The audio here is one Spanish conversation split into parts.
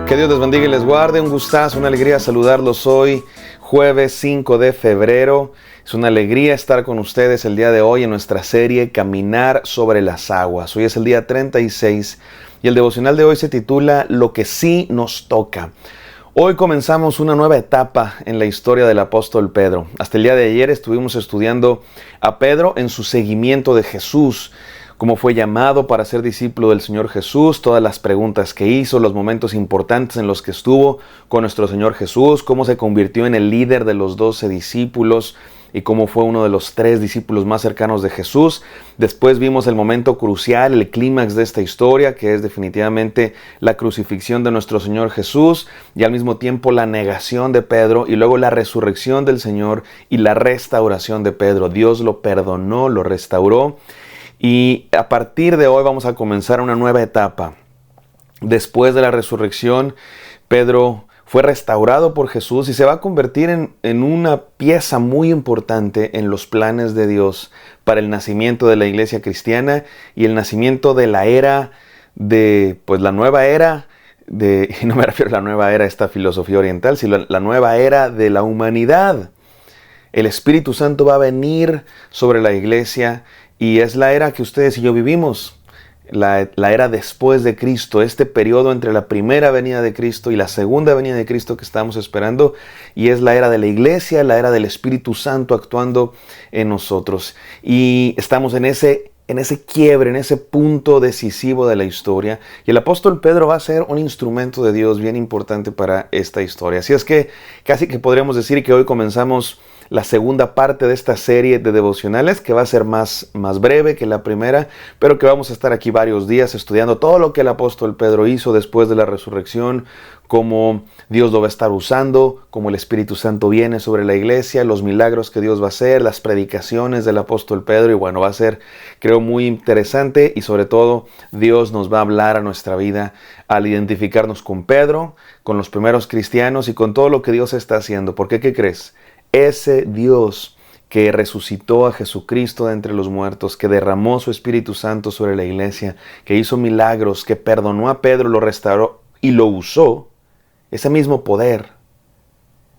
Que Dios les bendiga y les guarde. Un gustazo, una alegría saludarlos hoy, jueves 5 de febrero. Es una alegría estar con ustedes el día de hoy en nuestra serie Caminar sobre las aguas. Hoy es el día 36 y el devocional de hoy se titula Lo que sí nos toca. Hoy comenzamos una nueva etapa en la historia del apóstol Pedro. Hasta el día de ayer estuvimos estudiando a Pedro en su seguimiento de Jesús, cómo fue llamado para ser discípulo del Señor Jesús, todas las preguntas que hizo, los momentos importantes en los que estuvo con nuestro Señor Jesús, cómo se convirtió en el líder de los 12 discípulos y cómo fue uno de los 3 discípulos más cercanos de Jesús. Después vimos el momento crucial, el clímax de esta historia, que es definitivamente la crucifixión de nuestro Señor Jesús y al mismo tiempo la negación de Pedro y luego la resurrección del Señor y la restauración de Pedro. Dios lo perdonó, lo restauró. Y a partir de hoy vamos a comenzar una nueva etapa. Después de la resurrección, Pedro fue restaurado por Jesús y se va a convertir en una pieza muy importante en los planes de Dios para el nacimiento de la iglesia cristiana y el nacimiento de la era la nueva era y no me refiero a la nueva era, esta filosofía oriental, sino la nueva era de la humanidad. El Espíritu Santo va a venir sobre la iglesia y es la era que ustedes y yo vivimos, la era después de Cristo, este periodo entre la primera venida de Cristo y la segunda venida de Cristo que estamos esperando, y es la era de la iglesia, la era del Espíritu Santo actuando en nosotros. Y estamos en ese quiebre, en ese punto decisivo de la historia, y el apóstol Pedro va a ser un instrumento de Dios bien importante para esta historia. Así es que casi que podríamos decir que hoy comenzamos la segunda parte de esta serie de devocionales, que va a ser más breve que la primera, pero que vamos a estar aquí varios días estudiando todo lo que el apóstol Pedro hizo después de la resurrección, cómo Dios lo va a estar usando, cómo el Espíritu Santo viene sobre la iglesia, los milagros que Dios va a hacer, las predicaciones del apóstol Pedro, y bueno, va a ser, creo, muy interesante, y sobre todo Dios nos va a hablar a nuestra vida al identificarnos con Pedro, con los primeros cristianos y con todo lo que Dios está haciendo. ¿Por qué? ¿Qué crees? Ese Dios que resucitó a Jesucristo de entre los muertos, que derramó su Espíritu Santo sobre la iglesia, que hizo milagros, que perdonó a Pedro, lo restauró y lo usó, ese mismo poder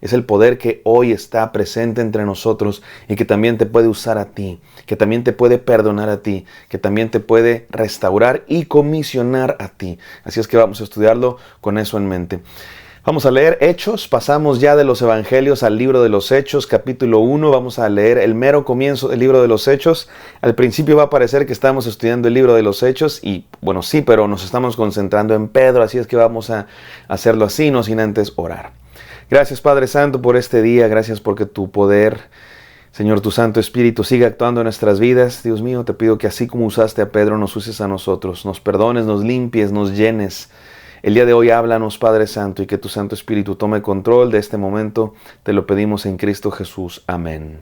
es el poder que hoy está presente entre nosotros y que también te puede usar a ti, que también te puede perdonar a ti, que también te puede restaurar y comisionar a ti. Así es que vamos a estudiarlo con eso en mente. Vamos a leer Hechos, pasamos ya de los Evangelios al libro de los Hechos, capítulo 1, vamos a leer el mero comienzo del libro de los Hechos. Al principio va a parecer que estamos estudiando el libro de los Hechos y bueno, sí, pero nos estamos concentrando en Pedro, así es que vamos a hacerlo así, no sin antes orar. Gracias Padre Santo por este día, gracias porque tu poder, Señor, tu Santo Espíritu sigue actuando en nuestras vidas. Dios mío, te pido que así como usaste a Pedro, nos uses a nosotros, nos perdones, nos limpies, nos llenes. El día de hoy háblanos, Padre Santo, y que tu Santo Espíritu tome control de este momento. Te lo pedimos en Cristo Jesús. Amén.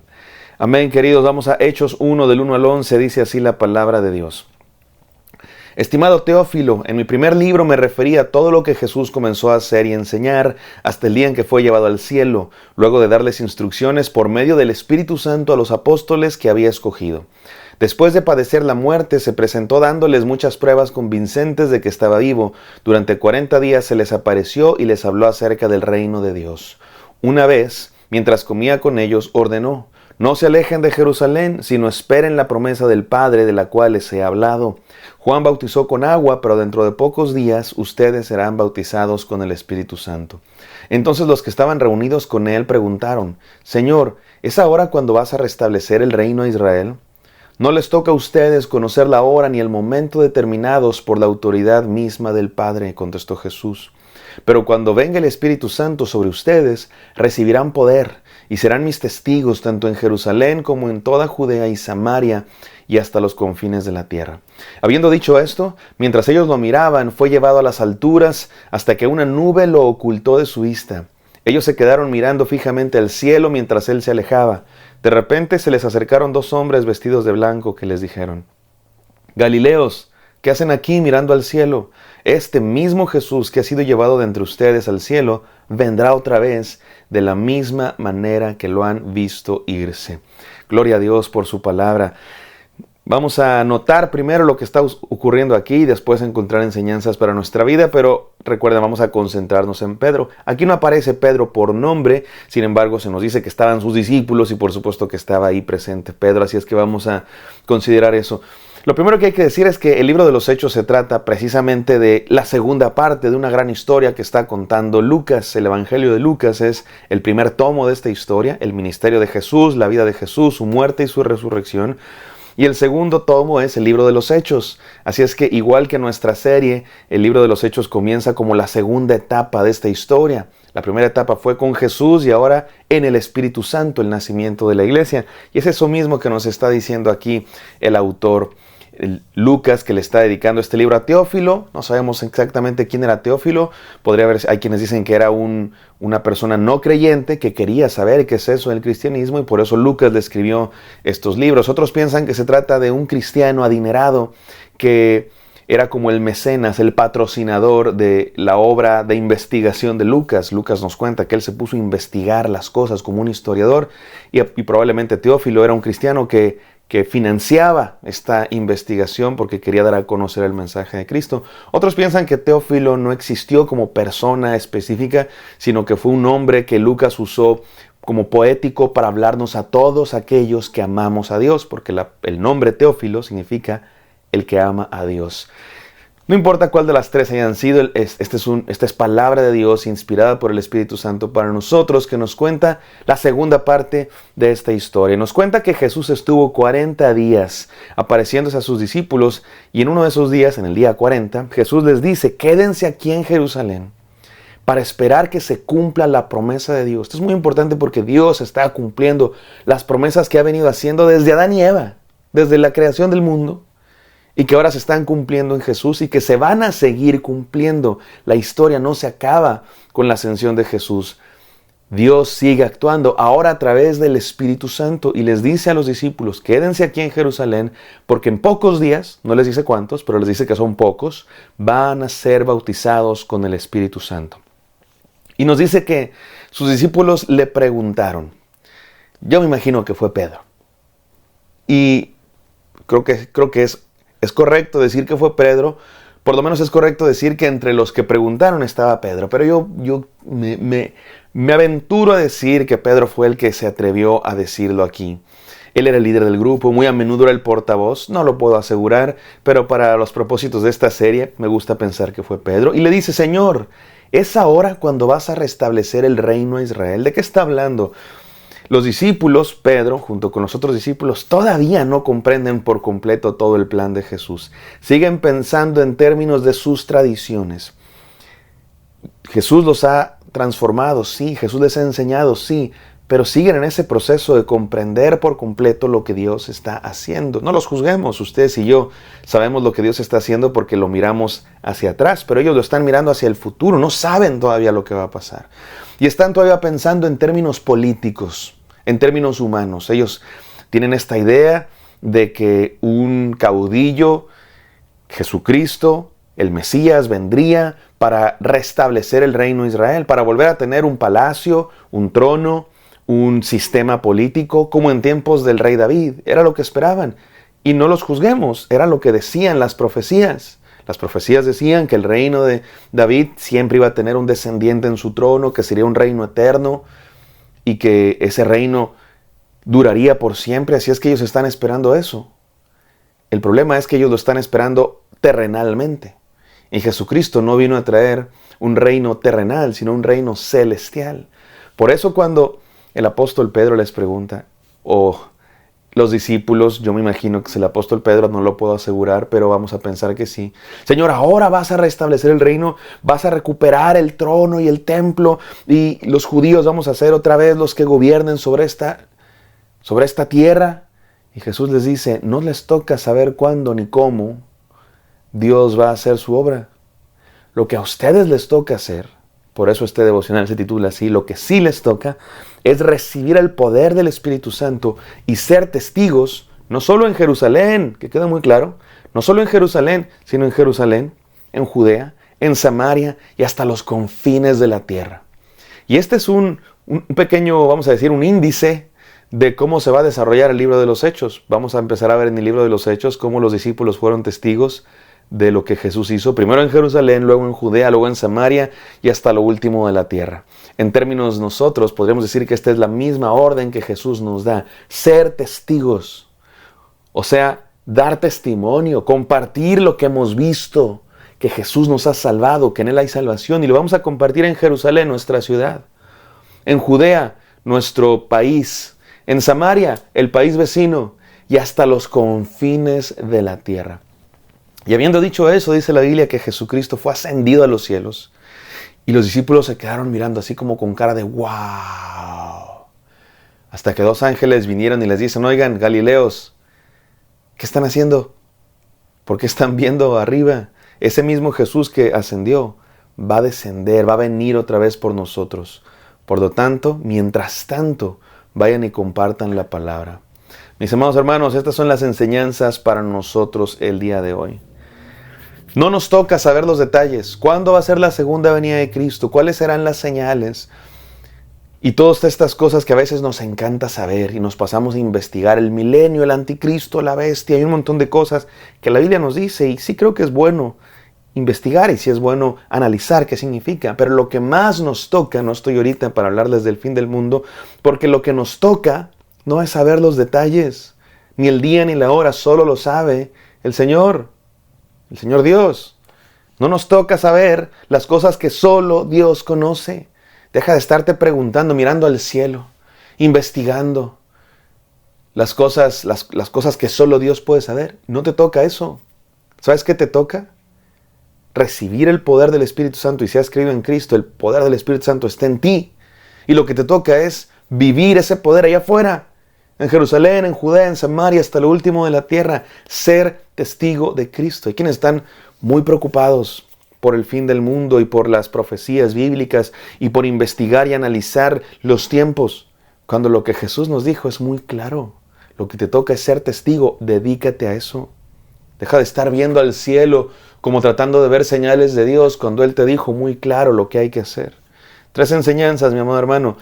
Amén, queridos. Vamos a Hechos 1, del 1 al 11. Dice así la palabra de Dios. Estimado Teófilo, en mi primer libro me referí a todo lo que Jesús comenzó a hacer y enseñar hasta el día en que fue llevado al cielo, luego de darles instrucciones por medio del Espíritu Santo a los apóstoles que había escogido. Después de padecer la muerte, se presentó dándoles muchas pruebas convincentes de que estaba vivo. Durante 40 días se les apareció y les habló acerca del reino de Dios. Una vez, mientras comía con ellos, ordenó: no se alejen de Jerusalén, sino esperen la promesa del Padre de la cual les he hablado. Juan bautizó con agua, pero dentro de pocos días ustedes serán bautizados con el Espíritu Santo. Entonces los que estaban reunidos con él preguntaron: Señor, ¿es ahora cuando vas a restablecer el reino a Israel? No les toca a ustedes conocer la hora ni el momento determinados por la autoridad misma del Padre, contestó Jesús. Pero cuando venga el Espíritu Santo sobre ustedes, recibirán poder y serán mis testigos tanto en Jerusalén como en toda Judea y Samaria y hasta los confines de la tierra. Habiendo dicho esto, mientras ellos lo miraban, fue llevado a las alturas hasta que una nube lo ocultó de su vista. Ellos se quedaron mirando fijamente al cielo mientras él se alejaba. De repente se les acercaron 2 hombres vestidos de blanco que les dijeron: Galileos, ¿qué hacen aquí mirando al cielo? Este mismo Jesús que ha sido llevado de entre ustedes al cielo, vendrá otra vez de la misma manera que lo han visto irse. Gloria a Dios por su palabra. Vamos a notar primero lo que está ocurriendo aquí y después encontrar enseñanzas para nuestra vida, pero recuerden, vamos a concentrarnos en Pedro. Aquí no aparece Pedro por nombre, sin embargo se nos dice que estaban sus discípulos y por supuesto que estaba ahí presente Pedro, así es que vamos a considerar eso. Lo primero que hay que decir es que el libro de los Hechos se trata precisamente de la segunda parte de una gran historia que está contando Lucas. El Evangelio de Lucas es el primer tomo de esta historia, el ministerio de Jesús, la vida de Jesús, su muerte y su resurrección. Y el segundo tomo es el libro de los Hechos. Así es que igual que nuestra serie, el libro de los Hechos comienza como la segunda etapa de esta historia. La primera etapa fue con Jesús y ahora en el Espíritu Santo, el nacimiento de la iglesia. Y es eso mismo que nos está diciendo aquí el autor Lucas, que le está dedicando este libro a Teófilo. No sabemos exactamente quién era Teófilo. Hay quienes dicen que era una persona no creyente que quería saber qué es eso del cristianismo y por eso Lucas le escribió estos libros. Otros piensan que se trata de un cristiano adinerado que era como el mecenas, el patrocinador de la obra de investigación de Lucas. Lucas nos cuenta que él se puso a investigar las cosas como un historiador y probablemente Teófilo era un cristiano que financiaba esta investigación porque quería dar a conocer el mensaje de Cristo. Otros piensan que Teófilo no existió como persona específica, sino que fue un nombre que Lucas usó como poético para hablarnos a todos aquellos que amamos a Dios, porque el nombre Teófilo significa el que ama a Dios. No importa cuál de las tres hayan sido, esta es palabra de Dios inspirada por el Espíritu Santo para nosotros, que nos cuenta la segunda parte de esta historia. Nos cuenta que Jesús estuvo 40 días apareciéndose a sus discípulos y en uno de esos días, en el día 40, Jesús les dice: quédense aquí en Jerusalén para esperar que se cumpla la promesa de Dios. Esto es muy importante porque Dios está cumpliendo las promesas que ha venido haciendo desde Adán y Eva, desde la creación del mundo, y que ahora se están cumpliendo en Jesús y que se van a seguir cumpliendo. La historia no se acaba con la ascensión de Jesús. Dios sigue actuando ahora a través del Espíritu Santo y les dice a los discípulos: quédense aquí en Jerusalén porque en pocos días, no les dice cuántos, pero les dice que son pocos, van a ser bautizados con el Espíritu Santo. Y nos dice que sus discípulos le preguntaron. Yo me imagino que fue Pedro. Y creo que es correcto decir que fue Pedro. Por lo menos es correcto decir que entre los que preguntaron estaba Pedro. Pero yo me aventuro a decir que Pedro fue el que se atrevió a decirlo aquí. Él era el líder del grupo, muy a menudo era el portavoz, no lo puedo asegurar, pero para los propósitos de esta serie me gusta pensar que fue Pedro. Y le dice: Señor, ¿es ahora cuando vas a restablecer el reino a Israel? ¿De qué está hablando? Los discípulos, Pedro, junto con los otros discípulos, todavía no comprenden por completo todo el plan de Jesús. Siguen pensando en términos de sus tradiciones. Jesús los ha transformado, sí. Jesús les ha enseñado, sí. Pero siguen en ese proceso de comprender por completo lo que Dios está haciendo. No los juzguemos, ustedes y yo sabemos lo que Dios está haciendo porque lo miramos hacia atrás, pero ellos lo están mirando hacia el futuro, no saben todavía lo que va a pasar. Y están todavía pensando en términos políticos, en términos humanos. Ellos tienen esta idea de que un caudillo, Jesucristo, el Mesías, vendría para restablecer el reino de Israel, para volver a tener un palacio, un trono, un sistema político como en tiempos del rey David. Era lo que esperaban. Y no los juzguemos, era lo que decían las profecías. Las profecías decían que el reino de David siempre iba a tener un descendiente en su trono, que sería un reino eterno y que ese reino duraría por siempre. Así es que ellos están esperando eso. El problema es que ellos lo están esperando terrenalmente. Y Jesucristo no vino a traer un reino terrenal, sino un reino celestial. Por eso cuando el apóstol Pedro les pregunta, los discípulos, yo me imagino que es el apóstol Pedro, no lo puedo asegurar, pero vamos a pensar que sí. Señor, ahora vas a restablecer el reino, vas a recuperar el trono y el templo, y los judíos vamos a ser otra vez los que gobiernen sobre esta tierra. Y Jesús les dice: no les toca saber cuándo ni cómo Dios va a hacer su obra. Lo que a ustedes les toca hacer, por eso este devocional se titula así, lo que sí les toca es recibir el poder del Espíritu Santo y ser testigos, no solo en Jerusalén, que queda muy claro, no solo en Jerusalén, sino en Jerusalén, en Judea, en Samaria y hasta los confines de la tierra. Y este es un pequeño, vamos a decir, un índice de cómo se va a desarrollar el libro de los Hechos. Vamos a empezar a ver en el libro de los Hechos cómo los discípulos fueron testigos de lo que Jesús hizo, primero en Jerusalén, luego en Judea, luego en Samaria y hasta lo último de la tierra. En términos nosotros, podríamos decir que esta es la misma orden que Jesús nos da, ser testigos. O sea, dar testimonio, compartir lo que hemos visto, que Jesús nos ha salvado, que en Él hay salvación, y lo vamos a compartir en Jerusalén, nuestra ciudad, en Judea, nuestro país, en Samaria, el país vecino, y hasta los confines de la tierra. Y habiendo dicho eso, dice la Biblia que Jesucristo fue ascendido a los cielos, y los discípulos se quedaron mirando así como con cara de ¡wow! Hasta que dos ángeles vinieron y les dicen, oigan, Galileos, ¿qué están haciendo? ¿Por qué están viendo arriba? Ese mismo Jesús que ascendió va a descender, va a venir otra vez por nosotros. Por lo tanto, mientras tanto, vayan y compartan la palabra. Mis amados hermanos, estas son las enseñanzas para nosotros el día de hoy. No nos toca saber los detalles. ¿Cuándo va a ser la segunda venida de Cristo? ¿Cuáles serán las señales? Y todas estas cosas que a veces nos encanta saber y nos pasamos a investigar. El milenio, el anticristo, la bestia, hay un montón de cosas que la Biblia nos dice y sí creo que es bueno investigar y sí es bueno analizar qué significa. Pero lo que más nos toca, no estoy ahorita para hablarles del fin del mundo, porque lo que nos toca no es saber los detalles, ni el día ni la hora, solo lo sabe el Señor Dios. No nos toca saber las cosas que solo Dios conoce. Deja de estarte preguntando, mirando al cielo, investigando las cosas que solo Dios puede saber. No te toca eso. ¿Sabes qué te toca? Recibir el poder del Espíritu Santo. Y si has creído en Cristo, el poder del Espíritu Santo está en ti. Y lo que te toca es vivir ese poder allá afuera. En Jerusalén, en Judea, en Samaria, hasta lo último de la tierra. Ser testigo de Cristo. Hay quienes están muy preocupados por el fin del mundo y por las profecías bíblicas y por investigar y analizar los tiempos. Cuando lo que Jesús nos dijo es muy claro. Lo que te toca es ser testigo. Dedícate a eso. Deja de estar viendo al cielo como tratando de ver señales de Dios cuando Él te dijo muy claro lo que hay que hacer. 3 enseñanzas, mi amado hermano.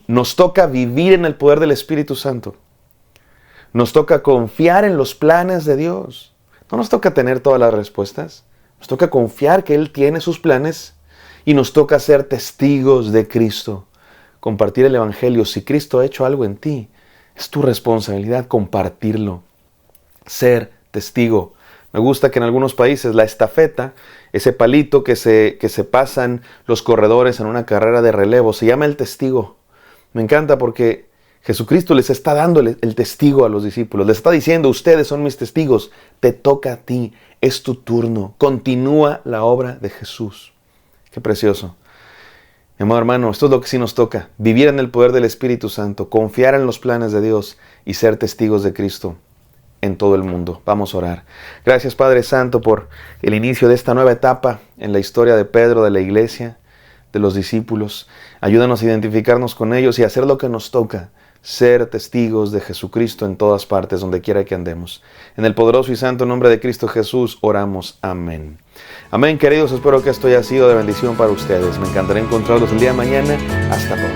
Nos toca vivir en el poder del Espíritu Santo. Nos toca confiar en los planes de Dios. No nos toca tener todas las respuestas. Nos toca confiar que Él tiene sus planes y nos toca ser testigos de Cristo. Compartir el Evangelio. Si Cristo ha hecho algo en ti, es tu responsabilidad compartirlo. Ser testigo. Me gusta que en algunos países la estafeta, ese palito que se pasan los corredores en una carrera de relevo, se llama el testigo. Me encanta porque Jesucristo les está dando el testigo a los discípulos. Les está diciendo, ustedes son mis testigos. Te toca a ti. Es tu turno. Continúa la obra de Jesús. Qué precioso. Mi amado hermano, esto es lo que sí nos toca. Vivir en el poder del Espíritu Santo. Confiar en los planes de Dios y ser testigos de Cristo en todo el mundo. Vamos a orar. Gracias, Padre Santo, por el inicio de esta nueva etapa en la historia de Pedro, de la iglesia, de los discípulos. Ayúdanos a identificarnos con ellos y a hacer lo que nos toca. Ser testigos de Jesucristo en todas partes, donde quiera que andemos. En el poderoso y santo nombre de Cristo Jesús oramos. Amén. Amén, queridos. Espero que esto haya sido de bendición para ustedes. Me encantará encontrarlos el día de mañana. Hasta pronto.